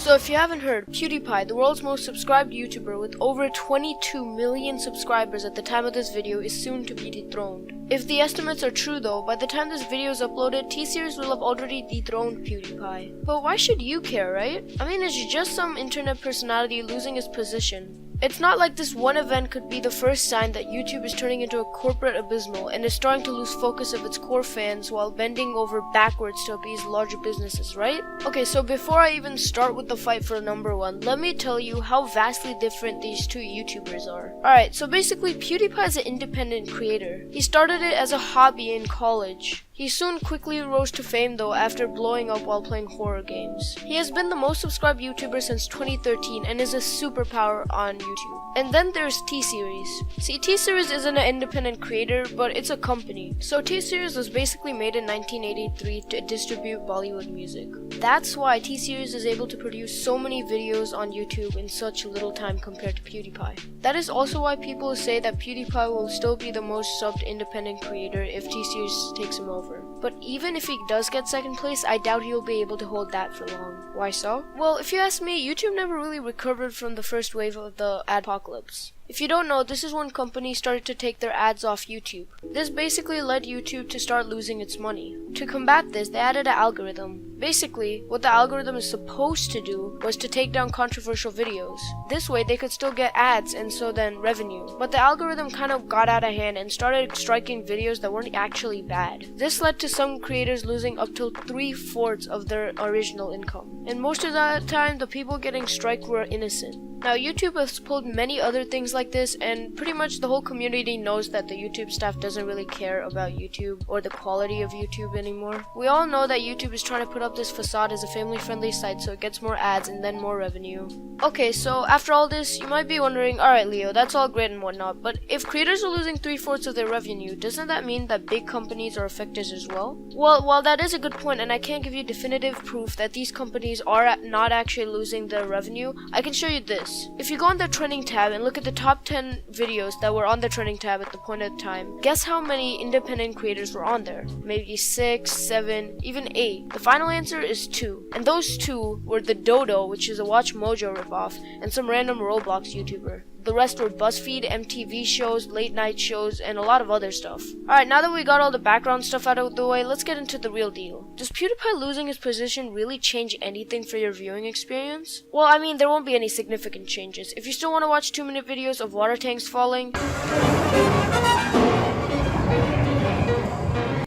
So if you haven't heard, PewDiePie, the world's most subscribed YouTuber with over 22 million subscribers at the time of this video, is soon to be dethroned. If the estimates are true though, by the time this video is uploaded, T-Series will have already dethroned PewDiePie. But why should you care, right? I mean, it's just some internet personality losing his position. It's not like this one event could be the first sign that YouTube is turning into a corporate abysmal and is starting to lose focus of its core fans while bending over backwards to appease larger businesses, right? Okay, so before I even start with the fight for number one, let me tell you how vastly different these two YouTubers are. Alright, so basically PewDiePie is an independent creator. He started it as a hobby in college. He soon quickly rose to fame though after blowing up while playing horror games. He has been the most subscribed YouTuber since 2013 and is a superpower on YouTube. And then there's T-Series. See, T-Series isn't an independent creator, but it's a company. So T-Series was basically made in 1983 to distribute Bollywood music. That's why T-Series is able to produce so many videos on YouTube in such little time compared to PewDiePie. That is also why people say that PewDiePie will still be the most subbed independent creator if T-Series takes him over. But even if he does get second place, I doubt he'll be able to hold that for long. Why so? Well, if you ask me, YouTube never really recovered from the first wave of the adpocalypse. If you don't know, this is when companies started to take their ads off YouTube. This basically led YouTube to start losing its money. To combat this, they added an algorithm. Basically, what the algorithm is supposed to do was to take down controversial videos. This way, they could still get ads and so then revenue. But the algorithm kind of got out of hand and started striking videos that weren't actually bad. This led to some creators losing up to 3/4 of their original income. And most of the time, the people getting striked were innocent. Now, YouTube has pulled many other things like this, and pretty much the whole community knows that the YouTube staff doesn't really care about YouTube or the quality of YouTube anymore. We all know that YouTube is trying to put up this facade as a family-friendly site so it gets more ads and then more revenue. Okay, so after all this, you might be wondering, alright Leo, that's all great and whatnot, but if creators are losing 3/4 of their revenue, doesn't that mean that big companies are affected as well? Well, while that is a good point, and I can't give you definitive proof that these companies are not actually losing their revenue, I can show you this. If you go on the trending tab and look at the top 10 videos that were on the trending tab at the point of time, guess how many independent creators were on there? Maybe 6, 7, even 8. The final answer is 2. And those 2 were the Dodo, which is a Watch Mojo ripoff, and some random Roblox YouTuber. The rest were BuzzFeed, MTV shows, late night shows, and a lot of other stuff. Alright, now that we got all the background stuff out of the way, let's get into the real deal. Does PewDiePie losing his position really change anything for your viewing experience? Well, I mean, there won't be any significant changes. If you still want to watch 2-minute videos of water tanks falling,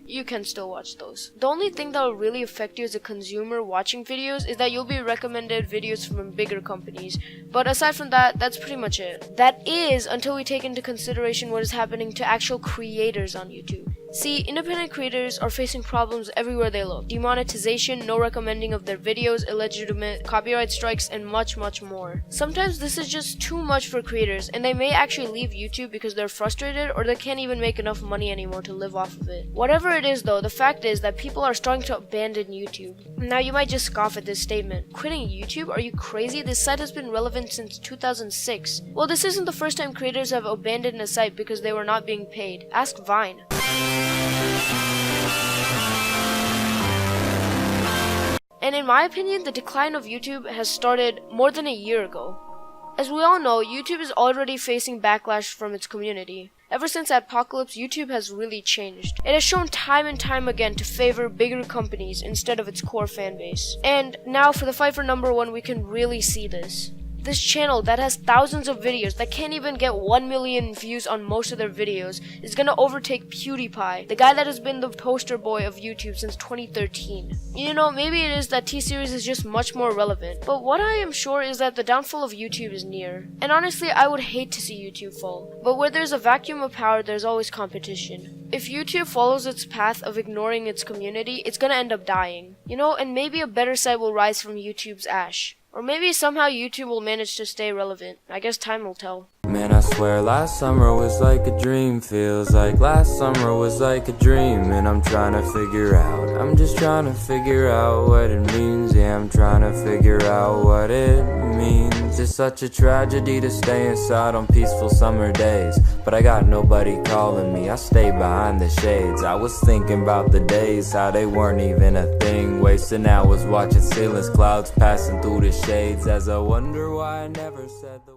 you can still watch those. The only thing that will really affect you as a consumer watching videos is that you'll be recommended videos from bigger companies. But aside from that, that's pretty much it. That is until we take into consideration what is happening to actual creators on YouTube. See, independent creators are facing problems everywhere they look. Demonetization, no recommending of their videos, illegitimate copyright strikes, and much, much more. Sometimes this is just too much for creators, and they may actually leave YouTube because they're frustrated or they can't even make enough money anymore to live off of it. Whatever it is though, the fact is that people are starting to abandon YouTube. Now you might just scoff at this statement. Quitting YouTube? Are you crazy? This site has been relevant since 2006. Well, this isn't the first time creators have abandoned a site because they were not being paid. Ask Vine. And in my opinion, the decline of YouTube has started more than a year ago. As we all know, YouTube is already facing backlash from its community. Ever since Adpocalypse, YouTube has really changed. It has shown time and time again to favor bigger companies instead of its core fanbase. And now for the fight for number one, we can really see this. This channel that has thousands of videos that can't even get 1 million views on most of their videos is gonna overtake PewDiePie, the guy that has been the poster boy of YouTube since 2013. You know, maybe it is that T-Series is just much more relevant, but what I am sure is that the downfall of YouTube is near. And honestly, I would hate to see YouTube fall. But where there's a vacuum of power, there's always competition. If YouTube follows its path of ignoring its community, it's gonna end up dying. You know, and maybe a better site will rise from YouTube's ash. Or maybe somehow YouTube will manage to stay relevant. I guess time will tell. Man, I swear last summer was like a dream. Feels like last summer was like a dream. And I'm trying to figure out, I'm just trying to figure out what it means. Yeah, I'm trying to figure out what it means. It's such a tragedy to stay inside on peaceful summer days, but I got nobody calling me, I stay behind the shades. I was thinking about the days, how they weren't even a thing. Wasting hours watching ceilings, clouds passing through the shades, as I wonder why I never said the